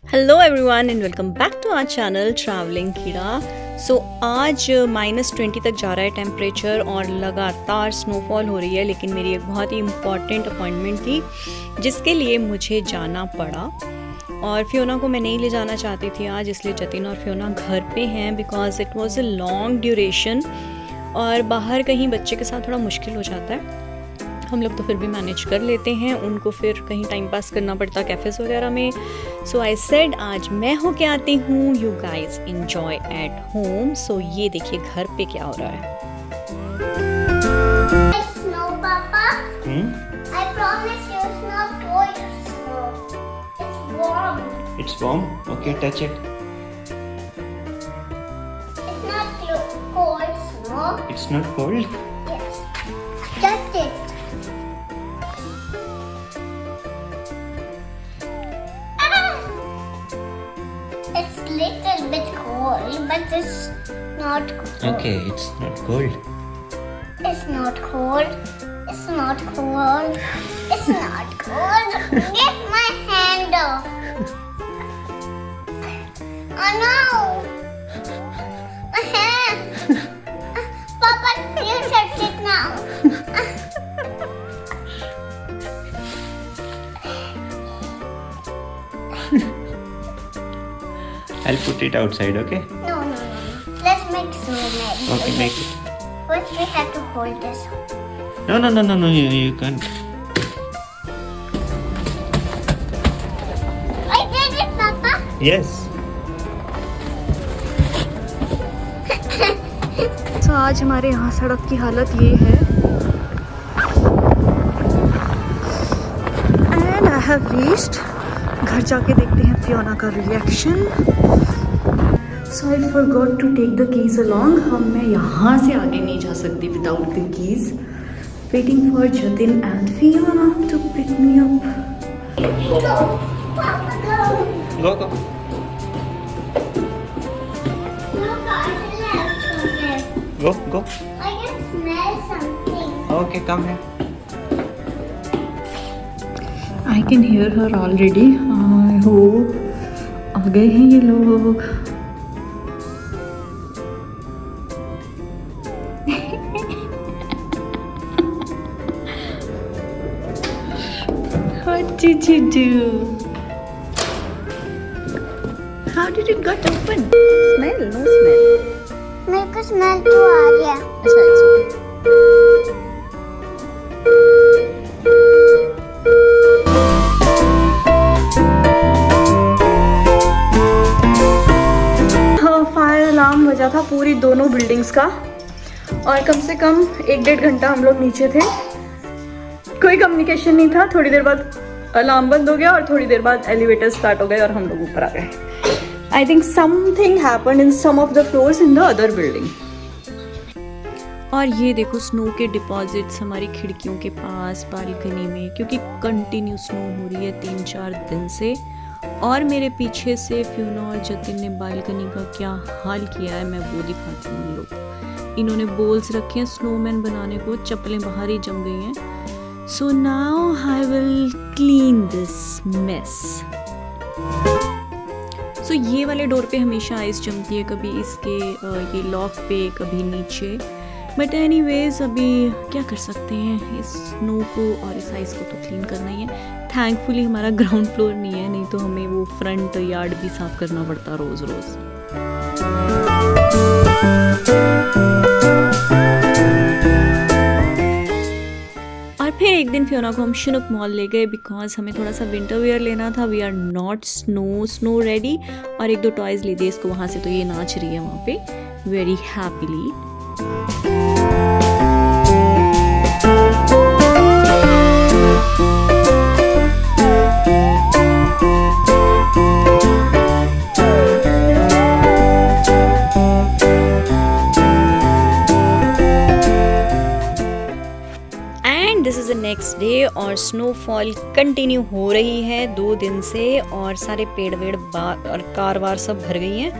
Hello everyone and welcome back to our channel travelling कीड़ा। So आज -20 तक जा रहा है टेम्परेचर और लगातार स्नोफॉल हो रही है, लेकिन मेरी एक बहुत ही इम्पॉर्टेंट अपॉइंटमेंट थी जिसके लिए मुझे जाना पड़ा। और फियोना को मैं नहीं ले जाना चाहती थी आज, इसलिए जतिन और फियोना घर पे हैं because it was a long duration और बाहर कहीं बच्चे के साथ थोड़ा मुश्किल हो जाता है। हम लोग तो फिर भी मैनेज कर लेते हैं, उनको फिर कहीं टाइम पास करना पड़ता कैफ़ेज़ वगैरह में। सो आई सेड आज मैं होके आती हूँ, you guys enjoy at home. So ये देखिए घर पे क्या हो रहा है। Snow, Papa. I promise you it's not cold snow. It's warm. It's warm. Okay, touch it. It's not cold snow. It's not cold. Yes. Touch it. Ah! It's little bit cold, but it's not cold. Okay, it's not cold. It's not cold. It's not cold. It's not cold. Get my hand off. Oh no! My hand! Papa, you touch it now. I'll put it outside. Okay. No. Let's make snowman. Okay, make it. First we have to hold this. No. You can't. I did it, Papa. Yes. तो आज हमारे यहाँ सड़क की हालत ये है and I have reached. घर जाके देखते हैं फियोना का reaction. So I forgot to take the keys along. अब मैं यहाँ से आगे नहीं जा सकती without the keys. Waiting for Jatin and Fiona to pick me up. Go. Papa, go. Go. No, Papa, left. Go. I can smell something. Okay, come here. I can hear her already. I hope आ गए हैं ये लोग। What did you do? How did it got open? Smell? No smell. मेरे को smell तो आ गया. अच्छा, it's okay. फायर अलार्म बजा था पूरी दोनों बिल्डिंग्स का और कम से कम 1-1.5 घंटा हम लोग नीचे थे। कोई कम्युनिकेशन नहीं था। थोड़ी देर बाद अलार्म बंद हो गया और थोड़ी देर बाद एलिवेटर स्टार्ट हो गए और हम लोग ऊपर आ गए। I think something happened in some of the floors in the other building. और ये देखो स्नो के डिपॉजिट्स हमारी खिड़कियों के पास बालकनी में, क्योंकि कंटिन्यू स्नो हो रही है 3-4 दिन से। और मेरे पीछे से फियोना और जतिन ने बालकनी का क्या हाल किया है मैं वो दिखाती हूँ। लोग इन्होंने बोल्स रखे हैं स्नोमैन बनाने को, चप्पलें बाहर ही जम गई हैं। So now I will clean this mess. So ये वाले डोर पे हमेशा आइस जमती है, कभी इसके ये लॉक पे, कभी नीचे। बट एनीवेज अभी क्या कर सकते हैं, इस स्नो को और इस आइस को तो क्लीन करना ही है। थैंकफुली हमारा ग्राउंड फ्लोर नहीं है, नहीं तो हमें वो फ्रंट यार्ड भी साफ करना पड़ता रोज़। और फिर एक दिन फियोना को हम शिनुक मॉल ले गए बिकॉज हमें थोड़ा सा विंटर वेयर लेना था। We are not snow ready. और 1-2 टॉयज़ ले दिए इसको वहाँ से, तो ये नाच रही है वहाँ पे very happily. This is the next day और स्नोफॉल कंटिन्यू हो रही है 2 दिन से और सारे पेड़ वेड़ और कार वार सब भर गई हैं।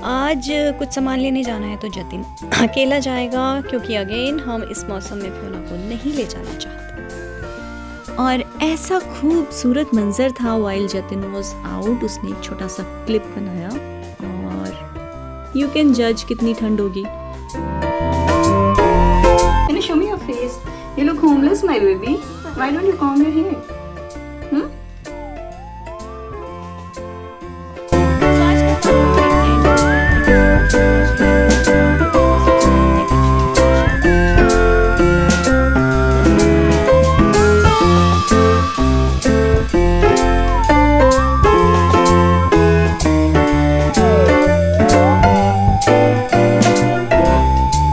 आज कुछ सामान लेने जाना है तो जतिन अकेला जाएगा, क्योंकि अगेन हम इस मौसम में फियोना को नहीं ले जाना चाहते। और ऐसा खूबसूरत मंजर था व्हाइल जतिन वाज आउट। उसने एक छोटा सा क्लिप बनाया और यू कैन जज कितनी ठंड होगी। Can you show me your face? You look homeless, my baby. Why don't you comb your hair?